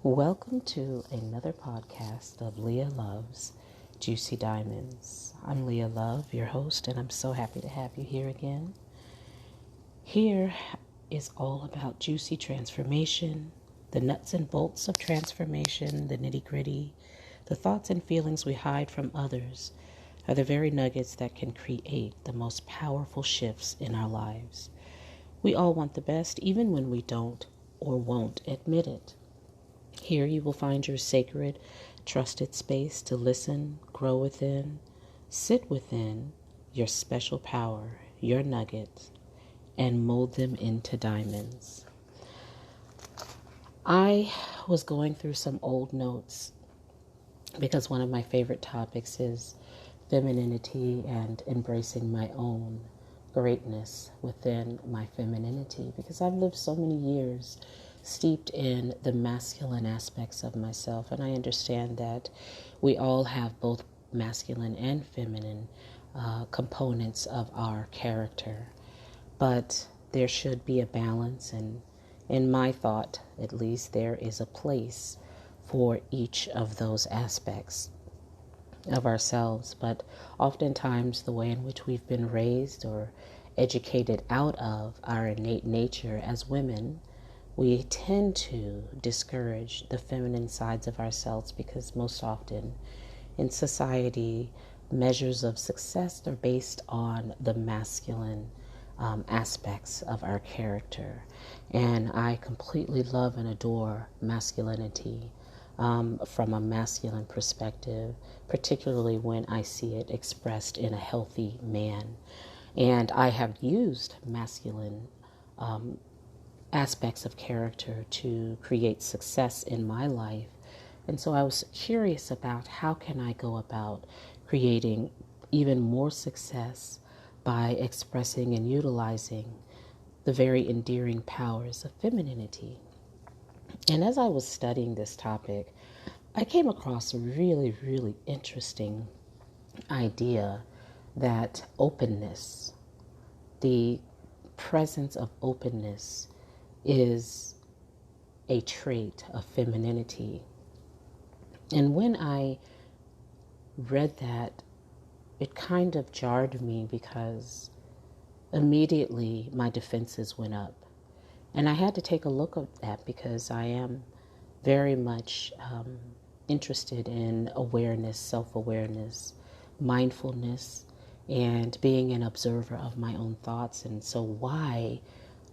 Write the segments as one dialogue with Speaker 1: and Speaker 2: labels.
Speaker 1: Welcome to another podcast of Leah Love's Juicy Diamonds. I'm Leah Love, your host, and I'm so happy to have you here again. Here is all about juicy transformation, the nuts and bolts of transformation, the nitty gritty, the thoughts and feelings we hide from others are the very nuggets that can create the most powerful shifts in our lives. We all want the best, even when we don't or won't admit it. Here you will find your sacred, trusted space to listen, grow within, sit within your special power, your nuggets, and mold them into diamonds. I was going through some old notes because one of my favorite topics is femininity and embracing my own greatness within my femininity, because I've lived so many years steeped in the masculine aspects of myself, and I understand that we all have both masculine and feminine components of our character, but there should be a balance, and in my thought, at least, there is a place for each of those aspects of ourselves. But oftentimes the way in which we've been raised or educated out of our innate nature as women, we tend to discourage the feminine sides of ourselves, because most often in society, measures of success are based on the masculine aspects of our character. And I completely love and adore masculinity from a masculine perspective, particularly when I see it expressed in a healthy man. And I have used masculine aspects of character to create success in my life. And so I was curious about how can I go about creating even more success by expressing and utilizing the very endearing powers of femininity. And as I was studying this topic, I came across a really interesting idea that openness, the presence of openness, is a trait of femininity. And when I read that, it kind of jarred me, because immediately my defenses went up. And I had to take a look at that, because I am very much interested in awareness, self-awareness, mindfulness, and being an observer of my own thoughts. And so why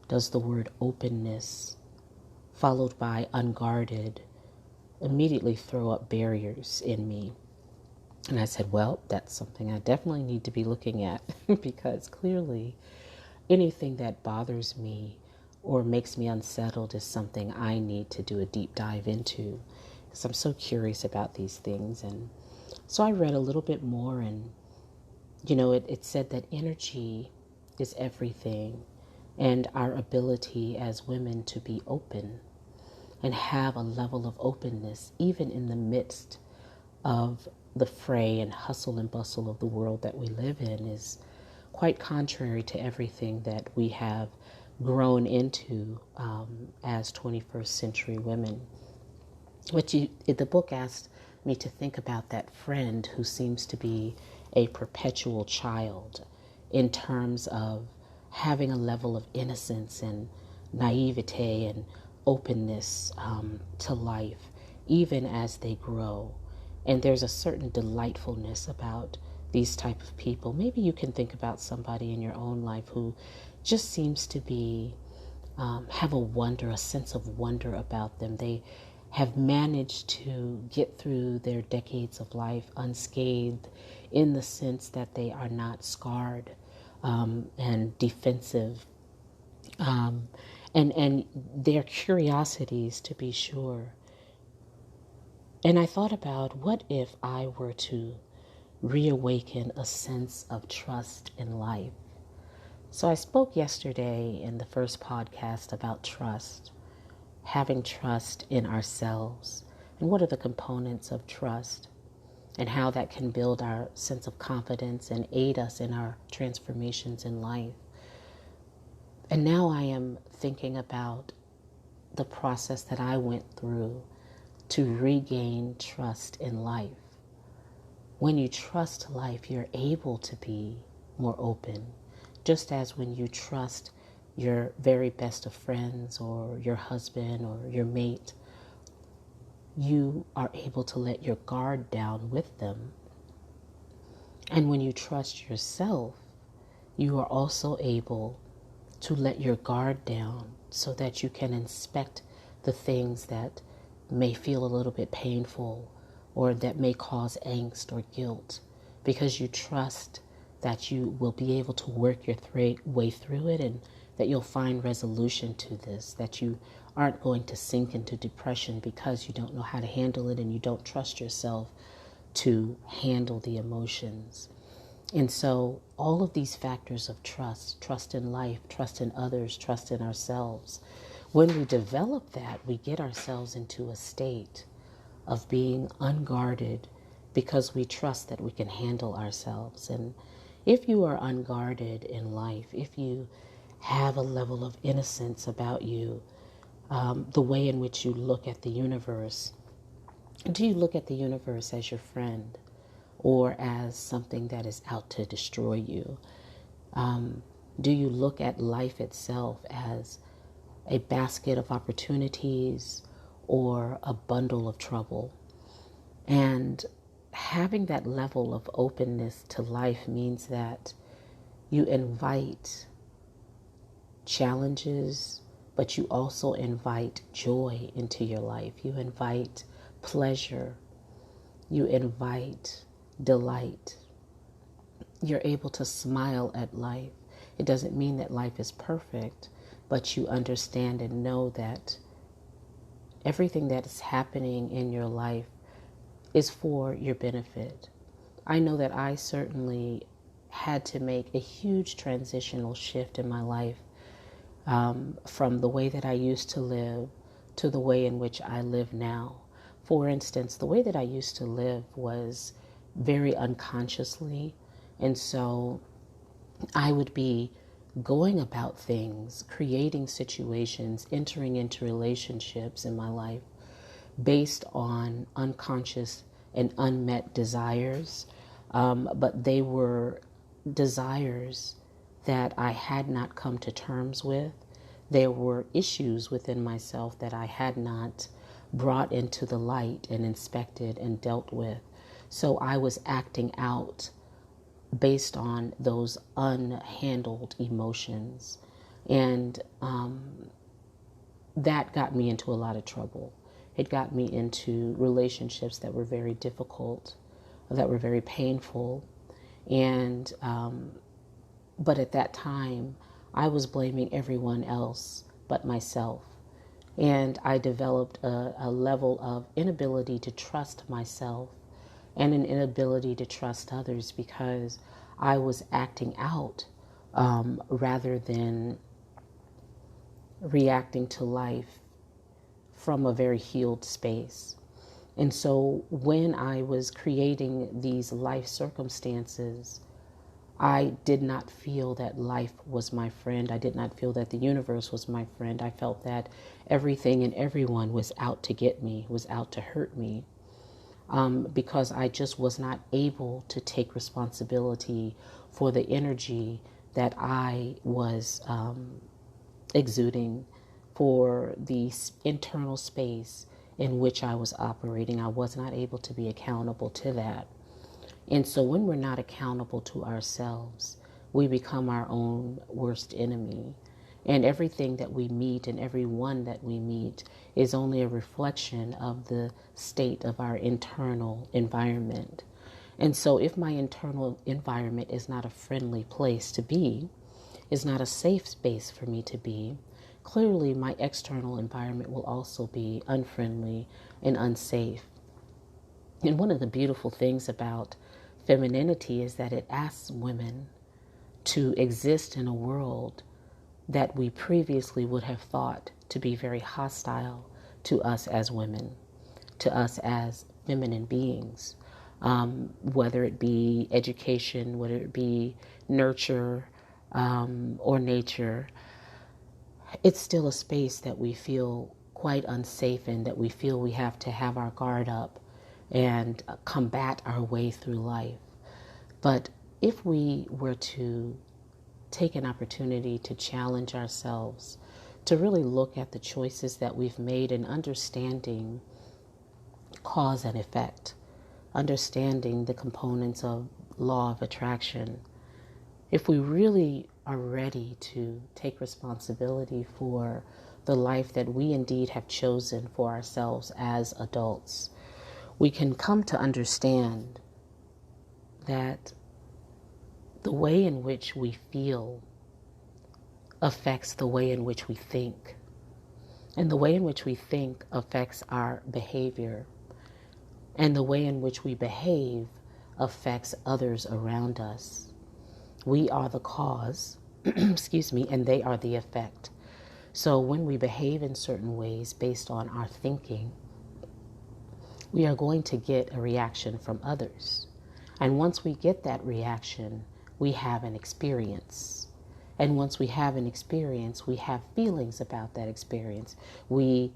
Speaker 1: does the word openness, followed by unguarded, immediately throw up barriers in me? And I said, well, that's something I definitely need to be looking at because clearly anything that bothers me or makes me unsettled is something I need to do a deep dive into, because I'm so curious about these things. And so I read a little bit more, and it said that energy is everything, and our ability as women to be open and have a level of openness even in the midst of the fray and hustle and bustle of the world that we live in is quite contrary to everything that we have grown into as 21st century women. The book asked me to think about that friend who seems to be a perpetual child in terms of having a level of innocence and naivete and openness to life, even as they grow. And there's a certain delightfulness about these type of people. Maybe you can think about somebody in your own life who just seems to be have a sense of wonder about them. They have managed to get through their decades of life unscathed, in the sense that they are not scarred and defensive, and their curiosities, to be sure. And I thought about, what if I were to reawaken a sense of trust in life? So I spoke yesterday in the first podcast about trust, having trust in ourselves, and what are the components of trust, and how that can build our sense of confidence and aid us in our transformations in life. And now I am thinking about the process that I went through to regain trust in life. When you trust life, you're able to be more open. Just as when you trust your very best of friends or your husband or your mate, you are able to let your guard down with them. And when you trust yourself, you are also able to let your guard down so that you can inspect the things that may feel a little bit painful or that may cause angst or guilt, because you trust that you will be able to work your way through it and that you'll find resolution to this, that you aren't going to sink into depression because you don't know how to handle it and you don't trust yourself to handle the emotions. And so all of these factors of trust in life, trust in others, trust in ourselves, when we develop that, we get ourselves into a state of being unguarded because we trust that we can handle ourselves. And if you are unguarded in life, if you have a level of innocence about you, the way in which you look at the universe, do you look at the universe as your friend or as something that is out to destroy you? Do you look at life itself as a basket of opportunities or a bundle of trouble? And having that level of openness to life means that you invite challenges, but you also invite joy into your life. You invite pleasure. You invite delight. You're able to smile at life. It doesn't mean that life is perfect, but you understand and know that everything that is happening in your life is for your benefit. I know that I certainly had to make a huge transitional shift in my life, from the way that I used to live to the way in which I live now. For instance, the way that I used to live was very unconsciously. And so I would be going about things, creating situations, entering into relationships in my life based on unconscious and unmet desires. But they were desires that I had not come to terms with. There were issues within myself that I had not brought into the light and inspected and dealt with. So I was acting out based on those unhandled emotions. And that got me into a lot of trouble. It got me into relationships that were very difficult, that were very painful. And, but at that time, I was blaming everyone else but myself. And I developed a level of inability to trust myself and an inability to trust others because I was acting out rather than reacting to life from a very healed space. And so when I was creating these life circumstances, I did not feel that life was my friend. I did not feel that the universe was my friend. I felt that everything and everyone was out to get me, was out to hurt me, because I just was not able to take responsibility for the energy that I was exuding, for the internal space in which I was operating. I was not able to be accountable to that. And so when we're not accountable to ourselves, we become our own worst enemy. And everything that we meet and everyone that we meet is only a reflection of the state of our internal environment. And so if my internal environment is not a friendly place to be, is not a safe space for me to be, clearly my external environment will also be unfriendly and unsafe. And one of the beautiful things about femininity is that it asks women to exist in a world that we previously would have thought to be very hostile to us as women, to us as feminine beings, whether it be education, whether it be nurture or nature. It's still a space that we feel quite unsafe in, that we feel we have to have our guard up and combat our way through life. But if we were to take an opportunity to challenge ourselves, to really look at the choices that we've made and understanding cause and effect, understanding the components of law of attraction, if we really are ready to take responsibility for the life that we indeed have chosen for ourselves as adults, we can come to understand that the way in which we feel affects the way in which we think. And the way in which we think affects our behavior. And the way in which we behave affects others around us. We are the cause, excuse me, and they are the effect. So when we behave in certain ways based on our thinking, we are going to get a reaction from others. And once we get that reaction, we have an experience. And once we have an experience, we have feelings about that experience. We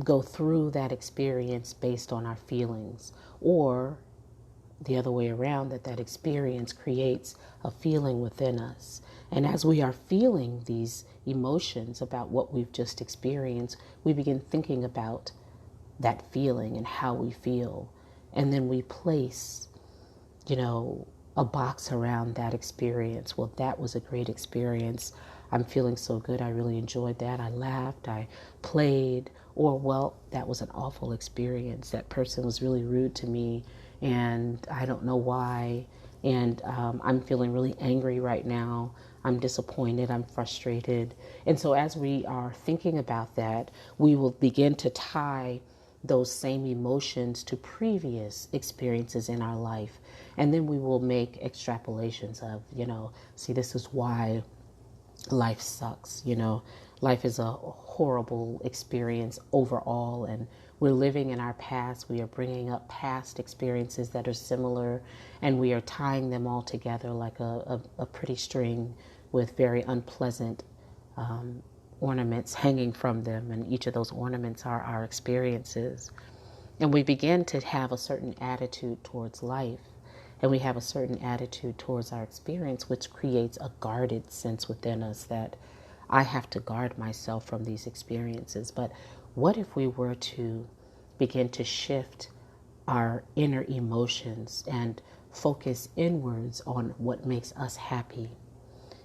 Speaker 1: go through that experience based on our feelings, or the other way around, that experience creates a feeling within us. And as we are feeling these emotions about what we've just experienced, we begin thinking about that feeling and how we feel. And then we place, a box around that experience. Well, that was a great experience. I'm feeling so good. I really enjoyed that. I laughed. I played. Or, well, that was an awful experience. That person was really rude to me, and I don't know why. And I'm feeling really angry right now. I'm disappointed. I'm frustrated. And so as we are thinking about that, we will begin to tie those same emotions to previous experiences in our life. And then we will make extrapolations of, see, this is why life sucks. Life is a horrible experience overall, and we're living in our past. We are bringing up past experiences that are similar, and we are tying them all together like a pretty string with very unpleasant ornaments hanging from them, and each of those ornaments are our experiences. And we begin to have a certain attitude towards life, and we have a certain attitude towards our experience, which creates a guarded sense within us that I have to guard myself from these experiences. But what if we were to begin to shift our inner emotions and focus inwards on what makes us happy?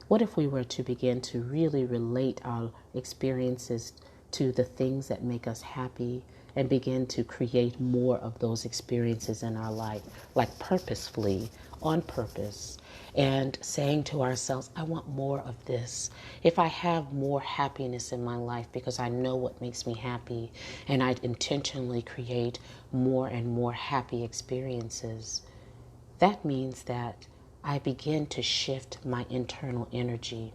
Speaker 1: What if we were to begin to really relate our experiences to the things that make us happy and begin to create more of those experiences in our life, like purposefully, on purpose, and saying to ourselves, I want more of this. If I have more happiness in my life because I know what makes me happy, and I intentionally create more and more happy experiences, that means that I begin to shift my internal energy.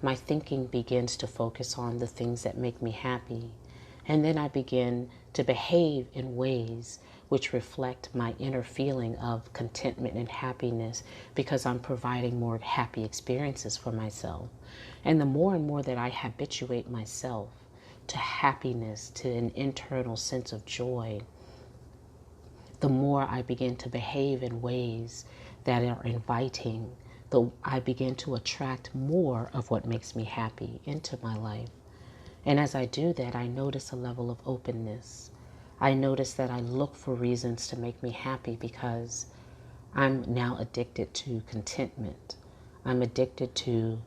Speaker 1: My thinking begins to focus on the things that make me happy. And then I begin to behave in ways which reflect my inner feeling of contentment and happiness, because I'm providing more happy experiences for myself. And the more and more that I habituate myself to happiness, to an internal sense of joy, the more I begin to behave in ways that are inviting, I begin to attract more of what makes me happy into my life. And as I do that, I notice a level of openness. I notice that I look for reasons to make me happy because I'm now addicted to contentment. I'm addicted to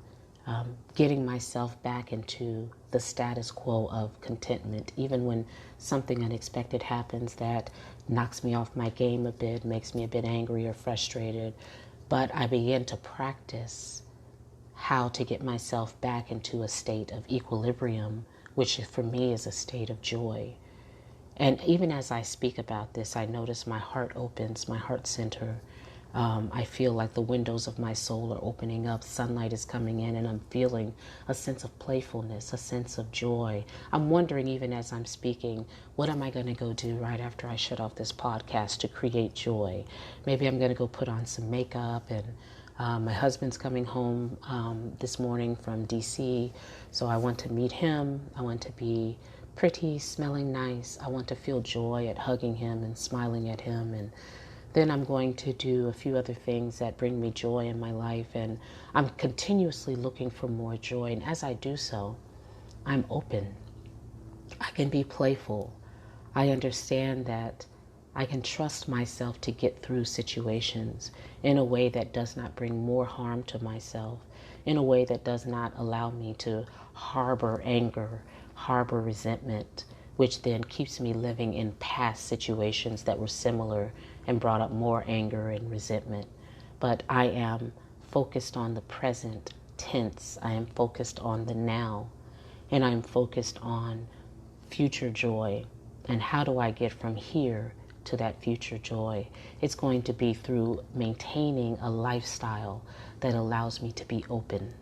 Speaker 1: getting myself back into the status quo of contentment, even when something unexpected happens that knocks me off my game a bit, makes me a bit angry or frustrated. But I begin to practice how to get myself back into a state of equilibrium, which for me is a state of joy. And even as I speak about this, I notice my heart opens, my heart center. I feel like the windows of my soul are opening up, sunlight is coming in, and I'm feeling a sense of playfulness, a sense of joy. I'm wondering, even as I'm speaking, what am I going to go do right after I shut off this podcast to create joy? Maybe I'm going to go put on some makeup and My husband's coming home this morning from DC, so I want to meet him. I want to be pretty, smelling nice. I want to feel joy at hugging him and smiling at him. And then I'm going to do a few other things that bring me joy in my life. And I'm continuously looking for more joy. And as I do so, I'm open. I can be playful. I understand that I can trust myself to get through situations in a way that does not bring more harm to myself, in a way that does not allow me to harbor anger, harbor resentment, which then keeps me living in past situations that were similar and brought up more anger and resentment. But I am focused on the present tense. I am focused on the now, and I'm focused on future joy. And how do I get from here to that future joy? It's going to be through maintaining a lifestyle that allows me to be open,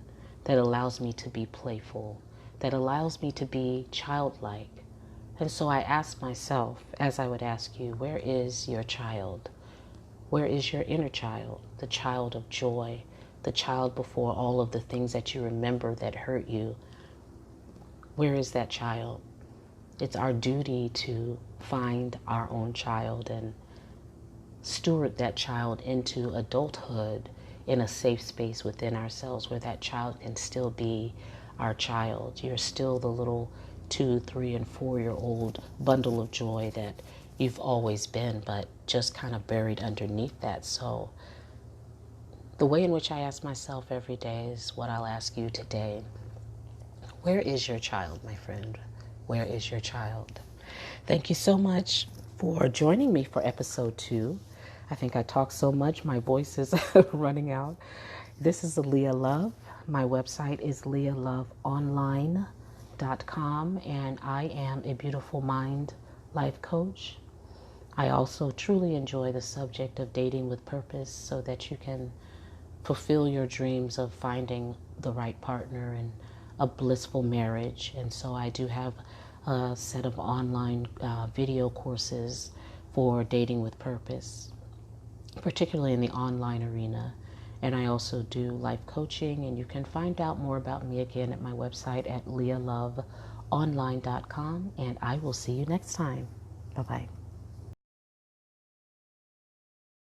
Speaker 1: that allows me to be playful, that allows me to be childlike. And so I ask myself, as I would ask you, where is your child? Where is your inner child? The child of joy, the child before all of the things that you remember that hurt you. Where is that child? It's our duty to find our own child and steward that child into adulthood in a safe space within ourselves where that child can still be our child. You're still the little 2, 3, and 4-year-old bundle of joy that you've always been, but just kind of buried underneath that. So the way in which I ask myself every day is what I'll ask you today. Where is your child, my friend? Where is your child? Thank you so much for joining me for episode 2. I think I talk so much, my voice is running out. This is Leah Love. My website is leahloveonline.com, and I am a beautiful mind life coach. I also truly enjoy the subject of dating with purpose so that you can fulfill your dreams of finding the right partner and a blissful marriage. And so I do have a set of online video courses for dating with purpose, particularly in the online arena. And I also do life coaching, and you can find out more about me again at my website at leahloveonline.com. And I will see you next time. Bye-bye.